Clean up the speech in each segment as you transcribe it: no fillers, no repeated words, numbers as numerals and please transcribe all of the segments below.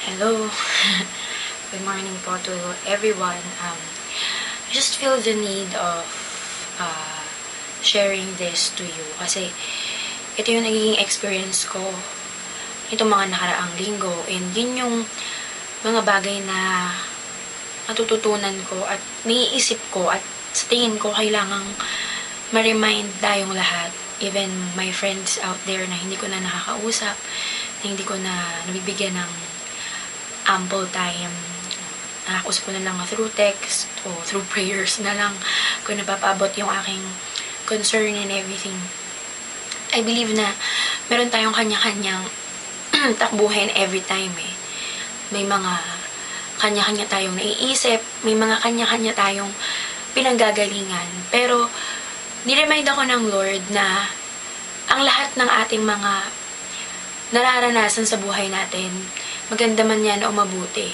Hello. Good morning po to everyone. I just feel the need of sharing this to you kasi ito yung naging experience ko itong mga nakaraang linggo, and yun yung mga bagay na natututunan ko at naiisip ko at sa tingin ko kailangang ma-remind tayong lahat, even my friends out there na hindi ko na nakakausap, na hindi ko na nabibigyan ng ample time. Nakakausap ko na lang through text o through prayers na lang kung napapaabot yung aking concern and everything. I believe na meron tayong kanya-kanyang takbuhin every time eh. May mga kanya-kanya tayong naiisip, may mga kanya-kanya tayong pinanggagalingan. Pero niremind ako ng Lord na ang lahat ng ating mga nararanasan sa buhay natin, maganda man yan o mabuti,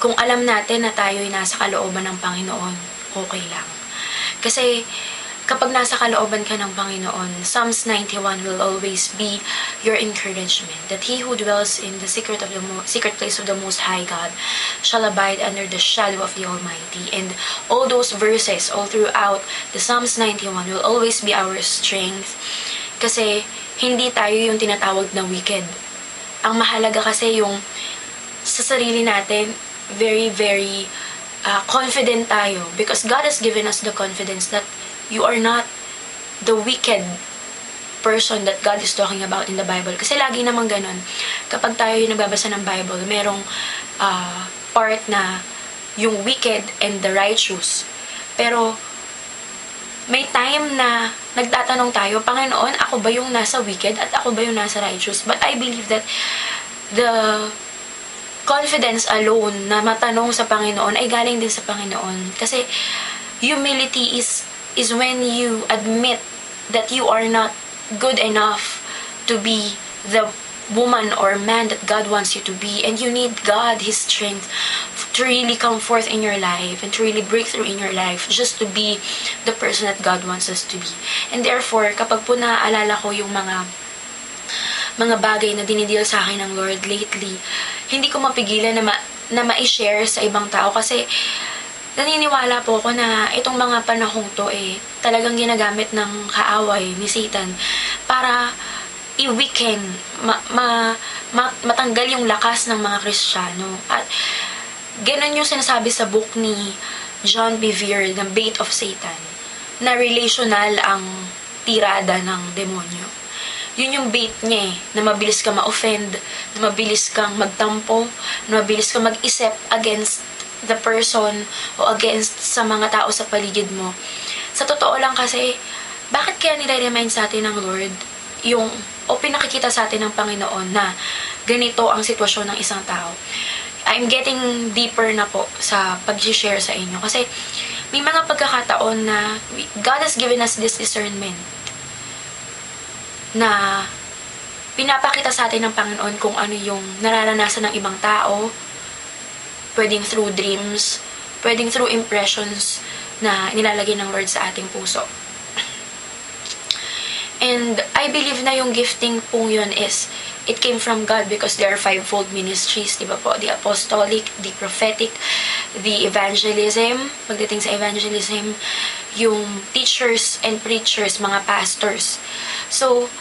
kung alam natin na tayo'y nasa kalooban ng Panginoon, okay lang. Kasi kapag nasa kalooban ka ng Panginoon, Psalms 91 will always be your encouragement, that he who dwells in the secret place of the Most High God shall abide under the shadow of the Almighty. And all those verses, all throughout the Psalms 91 will always be our strength. Kasi hindi tayo yung tinatawag na wicked. Ang mahalaga kasi yung sa sarili natin, very, very confident tayo. Because God has given us the confidence that you are not the wicked person that God is talking about in the Bible. Kasi lagi naman ganun. Kapag tayo yung nagbabasa ng Bible, merong part na yung wicked and the righteous. Pero may time na nagtatanong tayo, Panginoon, ako ba yung nasa wicked at ako ba yung nasa righteous? But I believe that the confidence alone na matanong sa Panginoon ay galing din sa Panginoon. Kasi humility is when you admit that you are not good enough to be the woman or man that God wants you to be, and you need God, His strength, to really come forth in your life and to really break through in your life just to be the person that God wants us to be. And therefore, kapag po naaalala ko yung mga bagay na dinideal sa akin ng Lord lately, hindi ko mapigilan na ma-share sa ibang tao kasi naniniwala po ako na itong mga panahong to talagang ginagamit ng kaaway ni Satan para i-weaken, matanggal yung lakas ng mga Kristiyano. At ganun yung sinasabi sa book ni John Bevere, The Bait of Satan, na relational ang tirada ng demonyo. Yun yung bait niya na mabilis ka ma-offend, na mabilis kang magtampo, na mabilis kang mag-isip against the person o against sa mga tao sa paligid mo. Sa totoo lang kasi, bakit kaya nire-remind sa atin ng Lord o pinakikita sa atin ng Panginoon na ganito ang sitwasyon ng isang tao? I'm getting deeper na po sa pag-share sa inyo kasi may mga pagkakataon na God has given us this discernment na pinapakita sa atin ng Panginoon kung ano yung nararanasan ng ibang tao, pwedeng through dreams, pwedeng through impressions na nilalagay ng Lord sa ating puso. And I believe na yung gifting pong yun it came from God because there are fivefold ministries, di ba po? The apostolic, the prophetic, the evangelism, pagdating sa evangelism, yung teachers and preachers, mga pastors. So,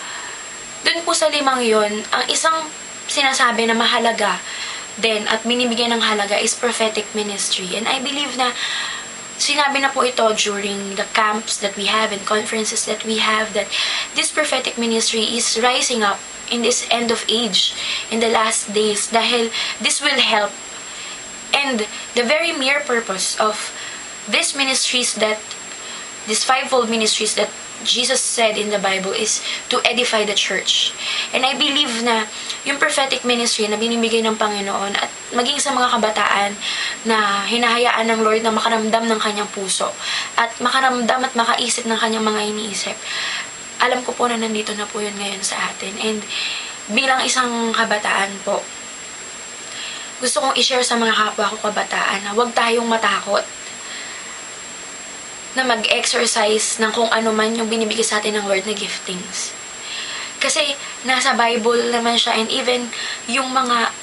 dun po sa limang yun, ang isang sinasabi na mahalaga din at binibigyan ng halaga is prophetic ministry. And I believe na sinabi na po ito during the camps that we have and conferences that we have, that this prophetic ministry is rising up in this end of age, in the last days, dahil this will help. And the very mere purpose of these ministries, these fivefold ministries that Jesus said in the Bible, is to edify the church. And I believe na yung prophetic ministry na binibigay ng Panginoon at maging sa mga kabataan na hinahayaan ng Lord na makaramdam ng kanyang puso at makaramdam at makaisip ng kanyang mga iniisip, alam ko po na nandito na po yun ngayon sa atin. And bilang isang kabataan po, gusto kong i-share sa mga kapwa ko kabataan na huwag tayong matakot na mag-exercise ng kung ano man yung binibigay sa atin ng Lord na giftings. Kasi nasa Bible naman siya, and even yung mga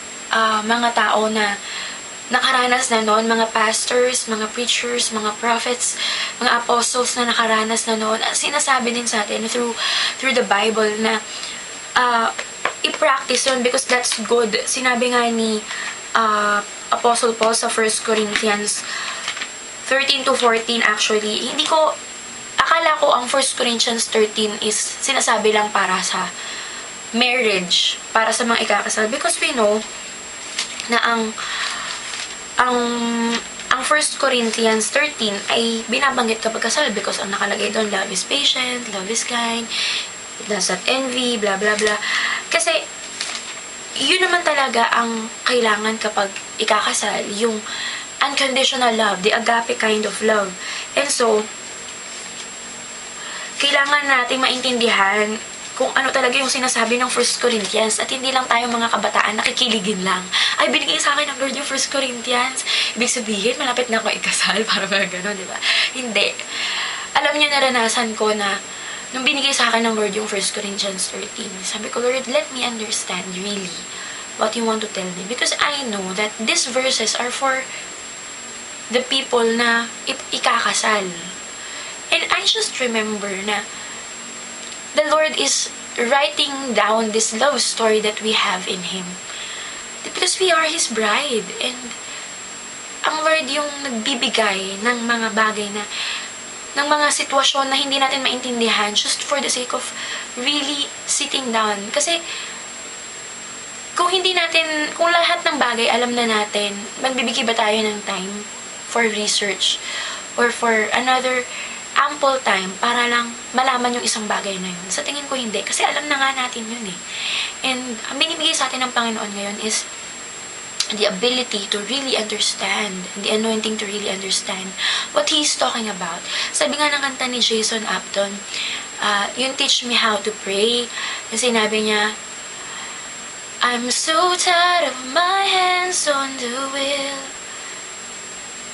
mga tao na nakaranas na noon, mga pastors, mga preachers, mga prophets, mga apostles na nakaranas na noon. Sinasabi din sa atin through the Bible na i-practice yun because that's good. Sinabi nga ni Apostle Paul sa 1 Corinthians 13 to 14 actually. Akala ko ang 1 Corinthians 13 is sinasabi lang para sa marriage, para sa mga ikakasal. Because we know na ang 1 Corinthians 13 ay binabanggit kapag kasal because ang nakalagay doon, love is patient, love is kind, it does not envy, blah blah blah. Kasi yun naman talaga ang kailangan kapag ikakasal, yung unconditional love, the agape kind of love. And so, kailangan natin maintindihan kung ano talaga yung sinasabi ng 1 Corinthians at hindi lang tayo mga kabataan nakikiligin lang. Ay, binigay sa akin ng Lord yung 1 Corinthians. Ibig sabihin, malapit na ako ikasal para mga gano'n, di ba? Hindi. Alam niyo, naranasan ko na nung binigay sa akin ng Lord yung 1 Corinthians 13, sabi ko, Lord, let me understand really what you want to tell me. Because I know that these verses are for the people na ikakasal. And I just remember na the Lord is writing down this love story that we have in Him. Because we are His bride. And ang Lord yung nagbibigay ng mga bagay na, ng mga sitwasyon na hindi natin maintindihan just for the sake of really sitting down. Kasi kung lahat ng bagay alam na natin, magbibigay ba tayo ng time for research or for another ample time para lang malaman yung isang bagay na yun? Sa tingin ko hindi. Kasi alam na nga natin yun eh. And ang binibigay sa atin ng Panginoon ngayon is the ability to really understand, the anointing to really understand what He's talking about. Sabi nga ng kanta ni Jason Upton, yung Teach Me How to Pray, yung sinabi niya, I'm so tired of my hands on the wheel,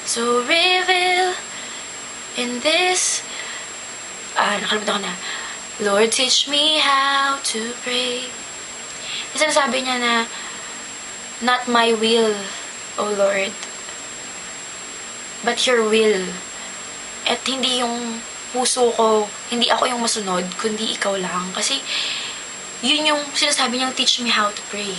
so reveal in this, nakalimutan ko na, Lord, teach me how to pray. Kasi sabi niya na, not my will, O Lord, but your will. At hindi yung puso ko, hindi ako yung masunod, kundi ikaw lang. Kasi, yun yung sinasabi niyang teach me how to pray.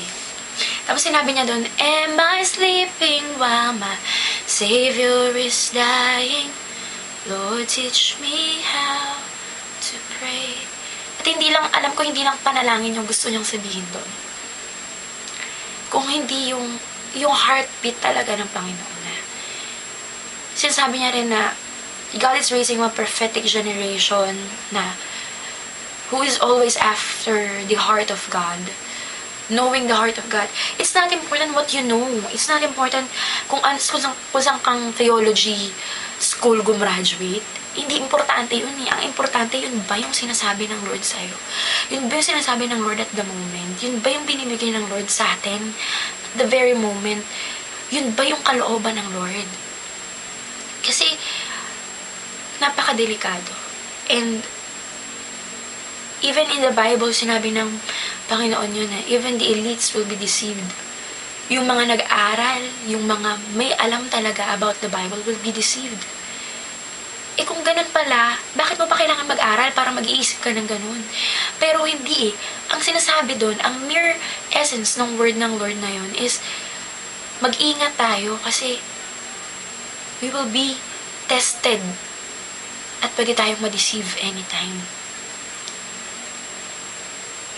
Tapos sinabi niya doon, am I sleeping while my Savior is dying? Lord, teach me how to pray. At hindi lang, alam ko, hindi lang panalangin yung gusto niyang sabihin doon. Kung hindi yung heartbeat talaga ng Panginoon na. Sinasabi niya rin na God is raising a prophetic generation na who is always after the heart of God. Knowing the heart of God. It's not important what you know. It's not important kung saan kang theology school gumraduate. Hindi importante yun eh. Ang importante, yun ba yung sinasabi ng Lord sa'yo? Yun ba yung sinasabi ng Lord at the moment? Yun ba yung binibigay ng Lord sa atin at the very moment? Yun ba yung kalooban ng Lord? Kasi, napakadelikado. And, even in the Bible, sinabi ng Panginoon yun na even the elites will be deceived. Yung mga nag-aral, yung mga may alam talaga about the Bible will be deceived. Eh kung ganun pala, bakit mo pa kailangan mag-aral para mag-iisip ka ng ganun? Pero hindi eh. Ang sinasabi doon, ang mere essence ng word ng Lord na yun is mag-ingat tayo kasi we will be tested at pwede tayong ma-deceive anytime.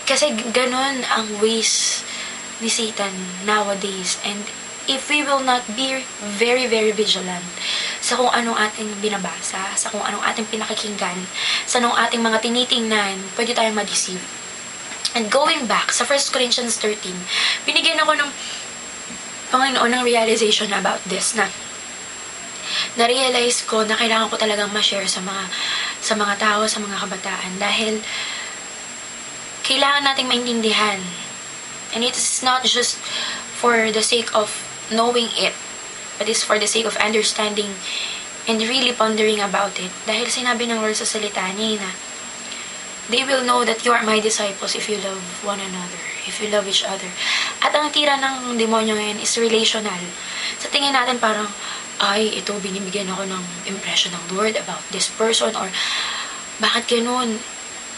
Kasi ganun ang ways ni Satan nowadays. And if we will not be very, very vigilant sa kung anong ating binabasa, sa kung anong ating pinakikinggan, sa anong ating mga tinitingnan, pwede tayong ma-deceive. And going back sa 1 Corinthians 13, binigyan ako ng Panginoon ng realization about this na na-realize ko na kailangan ko talagang ma-share sa mga tao, sa mga kabataan dahil kailangan nating maintindihan. And it is not just for the sake of knowing it, but it's for the sake of understanding and really pondering about it. Dahil sinabi ng Lord sa salita niya na, they will know that you are my disciples if you love one another, if you love each other. At ang tira ng demonyo ngayon is relational. Sa tingin natin parang, ay, ito, binibigyan ako ng impression ng Lord about this person, or bakit ganun?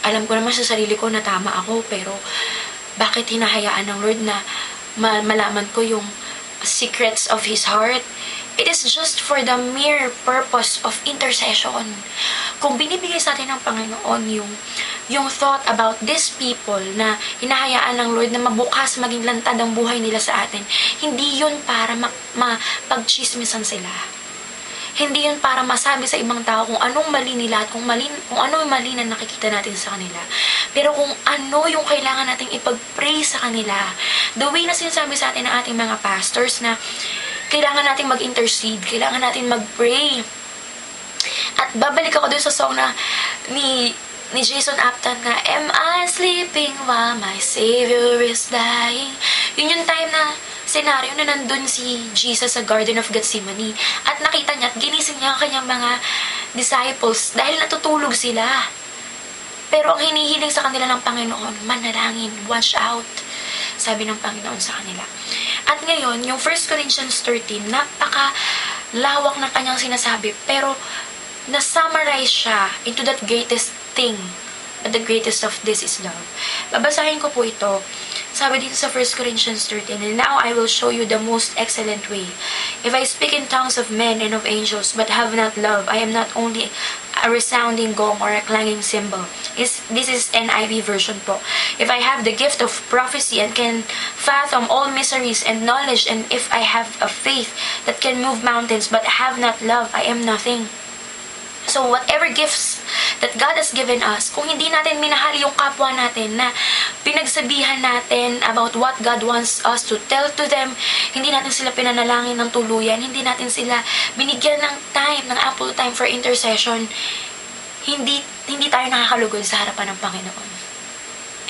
Alam ko naman sa sarili ko na tama ako, pero bakit hinahayaan ng Lord na malaman ko yung secrets of His heart? It is just for the mere purpose of intercession. Kung binibigay sa atin ng Panginoon yung thought about these people na hinahayaan ng Lord na mabukas, maging lantad ang buhay nila sa atin, hindi yun para mapagchismisan sila. Hindi yun para masabi sa ibang tao kung anong mali nila at kung ano yung mali na nakikita natin sa kanila. Pero kung ano yung kailangan nating ipag-pray sa kanila. The way na sinasabi sa atin ng ating mga pastors na kailangan nating mag-intercede, kailangan natin mag-pray. At babalik ako dun sa song na ni Jason Apton na, Am I sleeping while my Savior is dying? Yun yung time na senaryo na nandun si Jesus sa Garden of Gethsemane. At nakita niya at ginising niya ang kanyang mga disciples dahil natutulog sila. Pero ang hinihiling sa kanila ng Panginoon, manalangin, watch out, sabi ng Panginoon sa kanila. At ngayon, yung 1 Corinthians 13, napaka-lawak ng kanyang sinasabi, pero na-summarize siya into that greatest thing. But the greatest of this is love. Babasahin ko po ito. Sabi dito sa 1 Corinthians 13, And now I will show you the most excellent way. If I speak in tongues of men and of angels, but have not love, I am not only a resounding gong or a clanging cymbal. This is NIV version po. If I have the gift of prophecy and can fathom all mysteries and knowledge, and if I have a faith that can move mountains, but have not love, I am nothing. So, whatever gifts that God has given us, kung hindi natin minahal yung kapwa natin na pinagsabihan natin about what God wants us to tell to them, hindi natin sila pinanalangin ng tuluyan, hindi natin sila binigyan ng time, ng ample time for intercession, hindi tayo nakakalugod sa harapan ng Panginoon.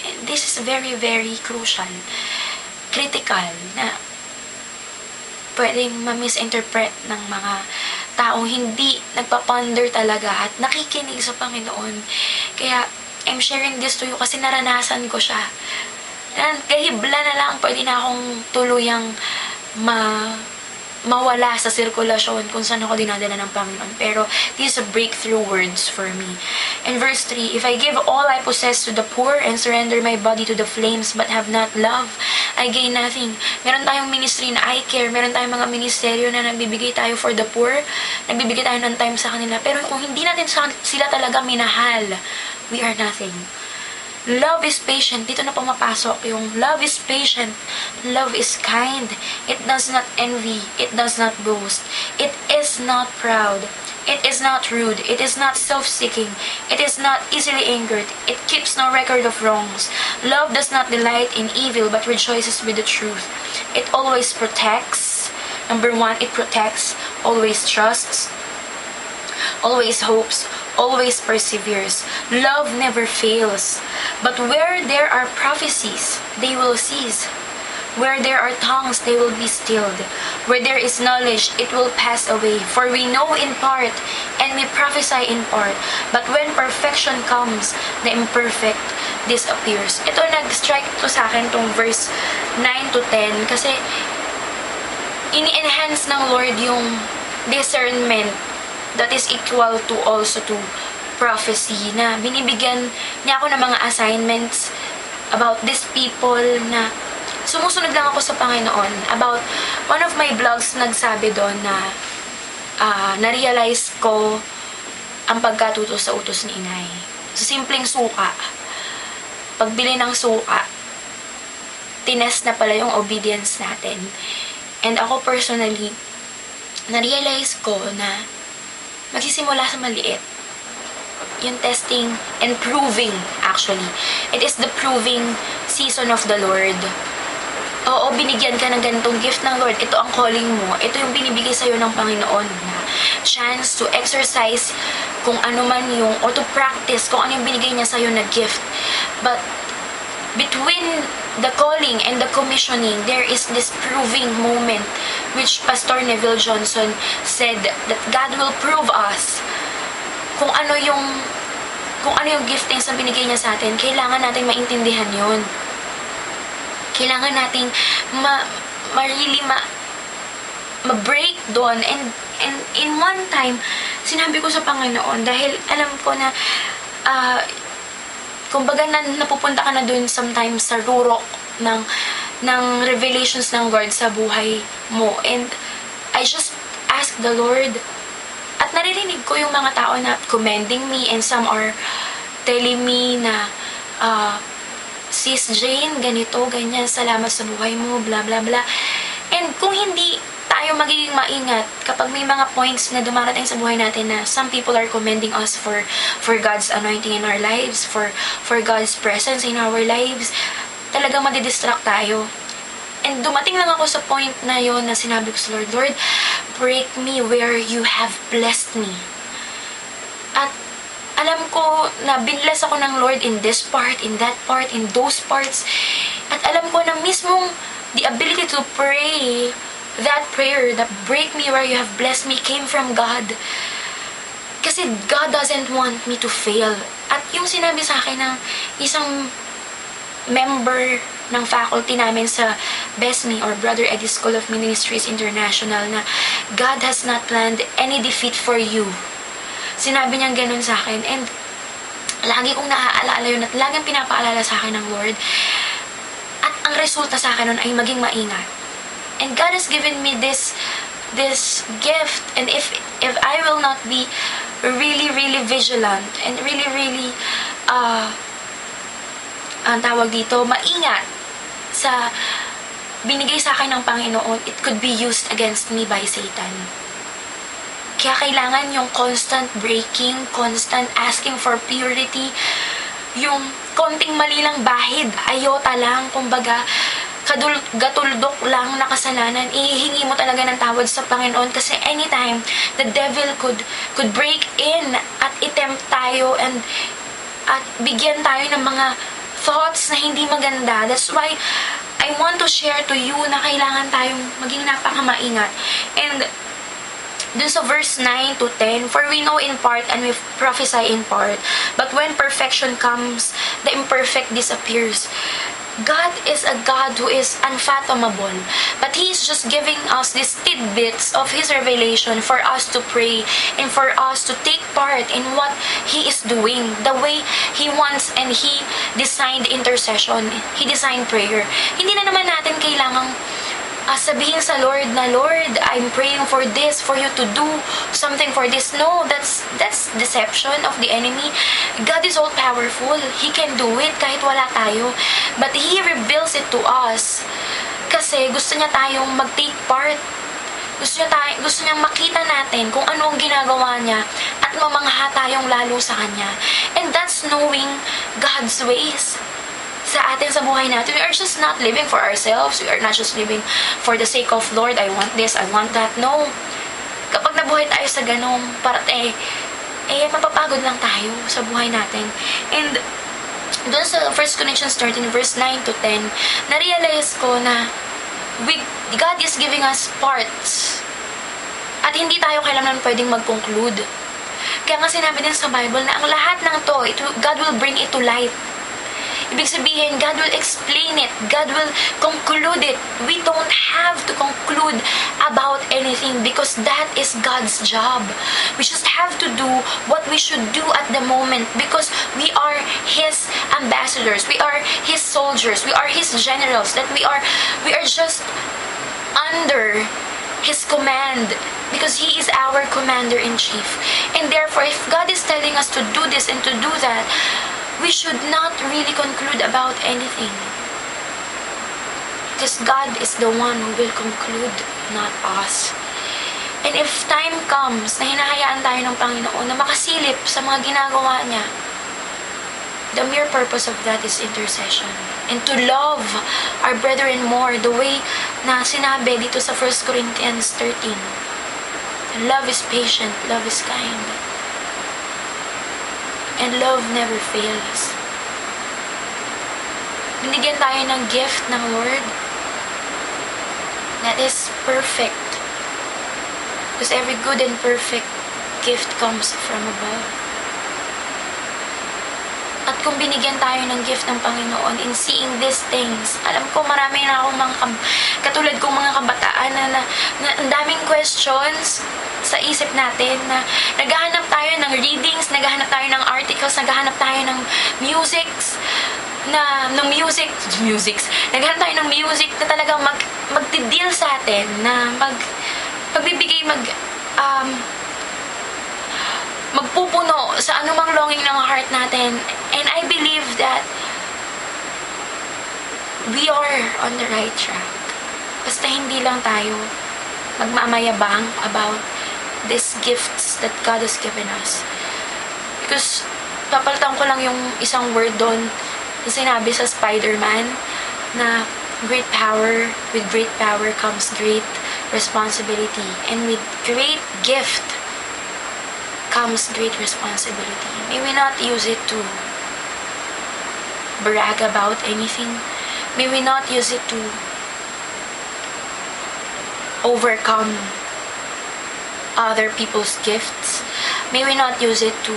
And this is very, very crucial, critical, na pwedeng ma-misinterpret ng mga taong hindi nagpaponder talaga at nakikinig sa Panginoon. Kaya, I'm sharing this to you kasi naranasan ko siya. Kahibla na lang, pwede na akong tuluyang mawala sa sirkulasyon kung saan ako dinadala ng Panginoon. Pero, these are breakthrough words for me. In verse 3, If I give all I possess to the poor and surrender my body to the flames but have not love, I gain nothing. Meron tayong ministry na I care, meron tayong mga ministeryo na nagbibigay tayo for the poor, nagbibigay tayo ng time sa kanila. Pero kung hindi natin sila talaga minahal, we are nothing. Love is patient. Dito na pumapasok yung love is patient. Love is kind. It does not envy. It does not boast. It is not proud. It is not rude. It is not self-seeking. It is not easily angered. It keeps no record of wrongs. Love does not delight in evil but rejoices with the truth. It always protects. Number 1, it protects, always trusts, always hopes, always perseveres. Love never fails. But where there are prophecies, they will cease. Where there are tongues, they will be stilled. Where there is knowledge, it will pass away. For we know in part, and we prophesy in part. But when perfection comes, the imperfect disappears. Ito, nag-strike to sa akin tong verse 9 to 10. Kasi, ini-enhance ng Lord yung discernment that is equal to also to prophecy, na binibigyan niya ako ng mga assignments about these people na sumusunod lang ako sa Panginoon. About one of my blogs nagsabi doon na na-realize ko ang pagkatuto sa utos ni Inay. Sa simpleng suka, pagbili ng suka, tinest na pala yung obedience natin. And ako personally, na-realize ko na magsisimula sa maliit. Yung testing and proving, actually. It is the proving season of the Lord. Oo, binigyan ka ng ganitong gift ng Lord. Ito ang calling mo. Ito yung binibigay sa'yo ng Panginoon na chance to exercise kung ano man yung, or to practice kung ano yung binigay niya sa'yo na gift. But between the calling and the commissioning, there is this proving moment which Pastor Neville Johnson said that God will prove us kung ano yung giftings na binigay niya sa atin. Kailangan natin maintindihan yun. kailangan nating ma-break doon. And in one time, sinabi ko sa Panginoon, dahil alam ko na, kumbaga napupunta ka na doon sometimes sa rurok ng revelations ng God sa buhay mo. And I just ask the Lord, at naririnig ko yung mga tao na commending me, and some are telling me na, Sis Jane, ganito, ganyan, salamat sa buhay mo, bla bla bla. And kung hindi tayo magiging maingat kapag may mga points na dumarating sa buhay natin na some people are commending us for God's anointing in our lives, for God's presence in our lives, talagang madidistract tayo. And dumating lang ako sa point na yon na sinabi ko sa Lord, Lord, break me where you have blessed me. At alam ko na binless ako ng Lord in this part, in that part, in those parts. At alam ko na mismong the ability to pray that prayer, that break me where you have blessed me, came from God. Kasi God doesn't want me to fail. At yung sinabi sa akin ng isang member ng faculty namin sa BESME or Brother Eddie School of Ministries International, na God has not planned any defeat for you. Sinabi niyang ganun sa akin, and lagi kong naaalala yun, at laging pinapaalala sa akin ng Lord. At ang resulta sa akin nun ay maging maingat. And God has given me this gift, and if I will not be really vigilant and really ang tawag dito, maingat sa binigay sa akin ng Panginoon, it could be used against me by Satan. Kaya kailangan yung constant breaking, constant asking for purity, yung konting mali lang bahid, ayota lang, kumbaga, gatuldok lang na kasalanan, ihihingi mo talaga ng tawad sa Panginoon, kasi anytime the devil could break in at itempt tayo at bigyan tayo ng mga thoughts na hindi maganda. That's why I want to share to you na kailangan tayong maging napakamaingat. And dun sa verse 9 to 10, for we know in part and we prophesy in part, but when perfection comes, the imperfect disappears. God is a God who is unfathomable, but He is just giving us these tidbits of His revelation for us to pray and for us to take part in what He is doing, the way He wants, and He designed intercession, He designed prayer. Hindi na naman natin kailangang sabihin sa Lord na, Lord, I'm praying for this, for you to do something for this. No, that's deception of the enemy. God is all powerful. He can do it kahit wala tayo. But He reveals it to us kasi gusto niya tayong mag-take part. Gusto niya makita natin kung ano ang ginagawa niya at mamangha tayong lalo sa Kanya. And that's knowing God's ways sa atin sa buhay natin. We are just not living for ourselves. We are not just living for the sake of, Lord, I want this, I want that. No. Kapag nabuhay tayo sa ganong mapapagod lang tayo sa buhay natin. And doon sa 1 Corinthians 13, verse 9 to 10, na-realize ko na God is giving us parts. At hindi tayo kailangan pwedeng mag-conclude. Kaya nga sinabi din sa Bible na ang lahat ng to, God will bring it to light. Ibig sabihin, God will explain it. God will conclude it. We don't have to conclude about anything because that is God's job. We just have to do what we should do at the moment because we are His ambassadors. We are His soldiers. We are His generals. That we are just under His command because He is our commander-in-chief. And therefore, if God is telling us to do this and to do that, we should not really conclude about anything. Because God is the one who will conclude, not us. And if time comes na hinahayaan tayo ng Panginoon na makasilip sa mga ginagawa niya, the mere purpose of that is intercession. And to love our brethren more, the way na sinabi dito sa 1 Corinthians 13. Love is patient, love is kind. And love never fails. Binigyan tayo ng gift ng Lord that is perfect. Because every good and perfect gift comes from above. At kung binigyan tayo ng gift ng Panginoon in seeing these things, alam ko marami na akong mga katulad kong mga kabataan na ang daming questions sa isip natin, na naghahanap tayo ng readings, naghahanap tayo ng articles, naghahanap tayo ng musics, naghahanap tayo ng music na talagang magdi-deal sa atin, na magpupuno sa anumang longing ng heart natin. And I believe that we are on the right track. Basta hindi lang tayo magmamayabang about these gifts that God has given us. Because papalitan ko lang yung isang word doon na sinabi sa Spider-Man, na with great power comes great responsibility, and with great gift comes great responsibility. May we not use it to brag about anything. May we not use it to overcome other people's gifts. May we not use it to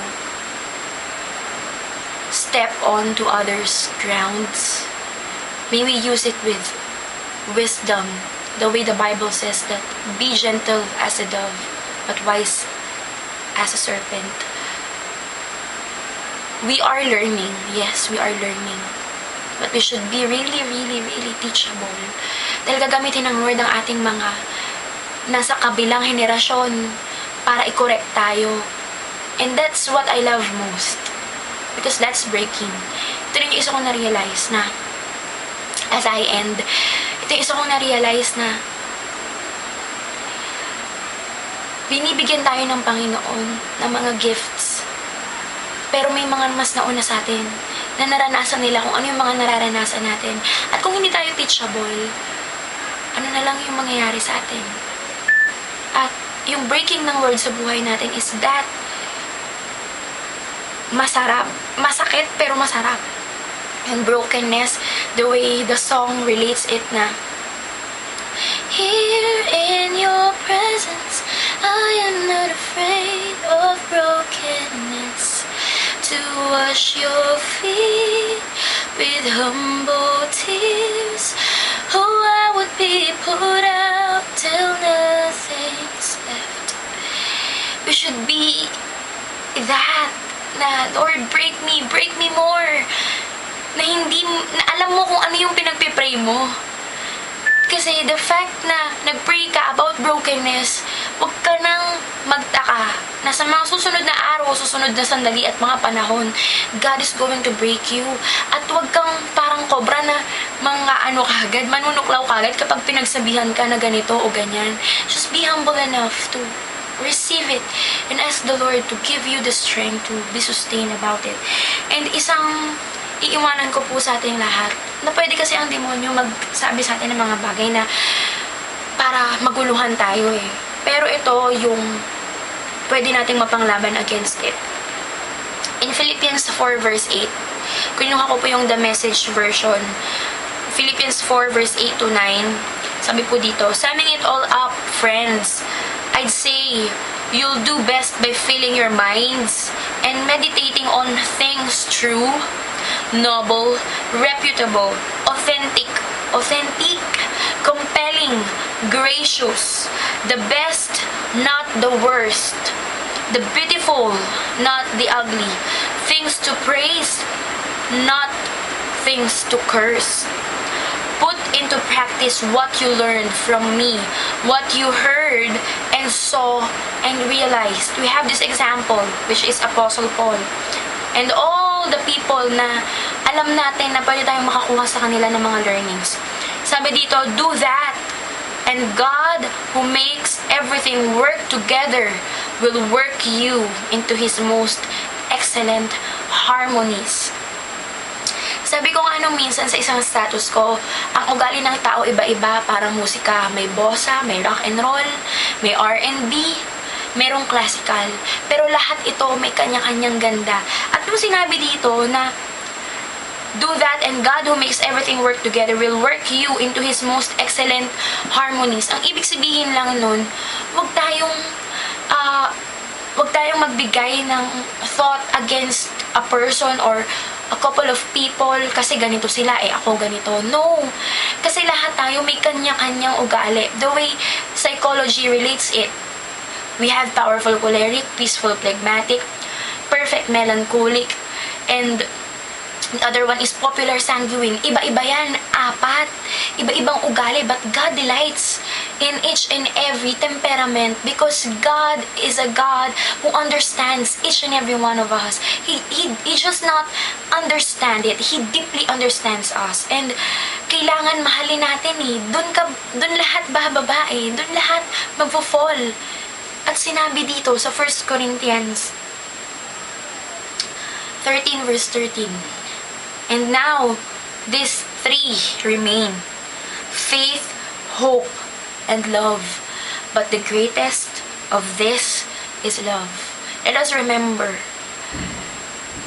step on to others' grounds. May we use it with wisdom, the way the Bible says that, be gentle as a dove, but wise as a serpent. We are learning. Yes, we are learning. But we should be really, really, really teachable. Dahil gagamitin ng Lord ang ating mga nasa kabilang henerasyon para i-correct tayo. And that's what I love most. Because that's breaking. Ito rin yung isa kong na-realize na, as I end, ito yung isa kong na-realize na binibigyan tayo ng Panginoon ng mga gifts. Pero may mga mas nauna sa atin na naranasan nila kung ano yung mga nararanasan natin. At kung hindi tayo teachable, ano na lang yung mangyayari sa atin. At yung breaking ng word sa buhay natin is that masarap. Masakit pero masarap. And brokenness, the way the song relates it na, here in your presence, I am not afraid of brokenness, to wash your feet with humble tears. Oh, I would be put out till nothing's left. We should be that, na Lord, break me more. Na alam mo kung ano yung pinagpipray mo. Kasi the fact na nagpray ka about brokenness, huwag ka nang magtaka na sa mga susunod na araw, susunod na sandali at mga panahon, God is going to break you. At huwag kang parang kobra na manunuklaw kagad kapag pinagsabihan ka na ganito o ganyan. Just be humble enough to receive it and ask the Lord to give you the strength to be sustained about it. And isang iiwanan ko po sa ating lahat, na pwede kasi ang demonyo magsabi sa atin ng mga bagay na para maguluhan tayo eh. Pero ito yung pwede nating mapanglaban against it. In Philippians 4 verse 8, kinuha ko po yung The Message version. Philippians 4 verse 8 to 9, sabi po dito, summing it all up, friends, I'd say you'll do best by filling your minds and meditating on things true, noble, reputable, authentic, compelling, gracious, the best, not the worst, the beautiful, not the ugly, things to praise, not things to curse. Put into practice what you learned from me, what you heard and saw and realized. We have this example, which is Apostle Paul. And all the people na alam natin na pwede tayong makakuha sa kanila ng mga learnings. Sabi dito, do that. And God, who makes everything work together, will work you into His most excellent harmonies. Sabi ko nga nung minsan sa isang status ko, ang ugali ng tao iba-iba, parang musika, may bossa, may rock and roll, may R&B, merong classical. Pero lahat ito may kanya-kanyang ganda. At nung sinabi dito na, do that and God who makes everything work together will work you into His most excellent harmonies. Ang ibig sabihin lang nun, huwag tayong magbigay ng thought against a person or a couple of people kasi ganito sila, ako ganito. No. Kasi lahat tayo may kanya-kanyang ugali. The way psychology relates it. We have powerful choleric, peaceful phlegmatic, perfect melancholic, and the other one is popular sanguine. Iba-iba yan. 4. Iba-ibang ugali. But God delights in each and every temperament because God is a God who understands each and every one of us. He just not understand it. He deeply understands us. And kailangan mahalin natin eh. Dun lahat bababa eh. Dun lahat magfo-fall. At sinabi dito sa 1 Corinthians 13 verse 13. And now, these 3 remain. Faith, hope, and love. But the greatest of this is love. Let us remember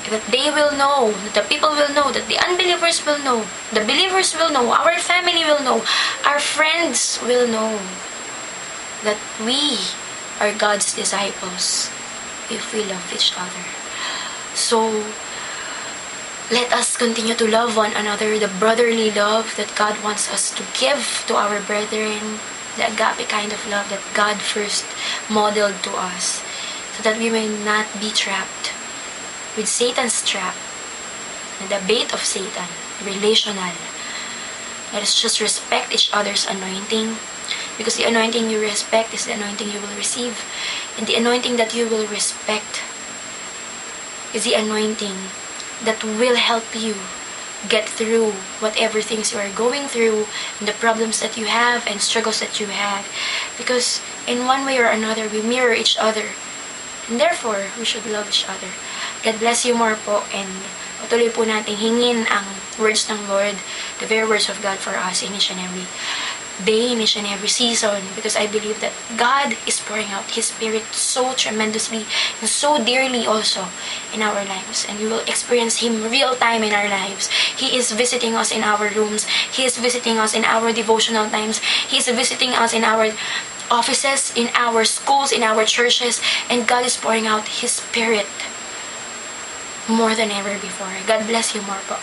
that they will know, that the people will know, that the unbelievers will know, the believers will know, our family will know, our friends will know that we are God's disciples if we love each other. So, let us continue to love one another, the brotherly love that God wants us to give to our brethren, the agape kind of love that God first modeled to us, so that we may not be trapped with Satan's trap, the bait of Satan, relational. Let us just respect each other's anointing, because the anointing you respect is the anointing you will receive, and the anointing that you will respect is the anointing that will help you get through whatever things you are going through, and the problems that you have and struggles that you have. Because in one way or another, we mirror each other. And therefore, we should love each other. God bless you more po, and patuloy po natin hingin ang words ng Lord, the very words of God for us in each and every day, in each and every season, because I believe that God is pouring out His Spirit so tremendously and so dearly also in our lives, and we will experience Him real time in our lives. He is visiting us in our rooms. He is visiting us in our devotional times. He is visiting us in our offices, in our schools, in our churches, and God is pouring out His Spirit more than ever before. God bless you more po.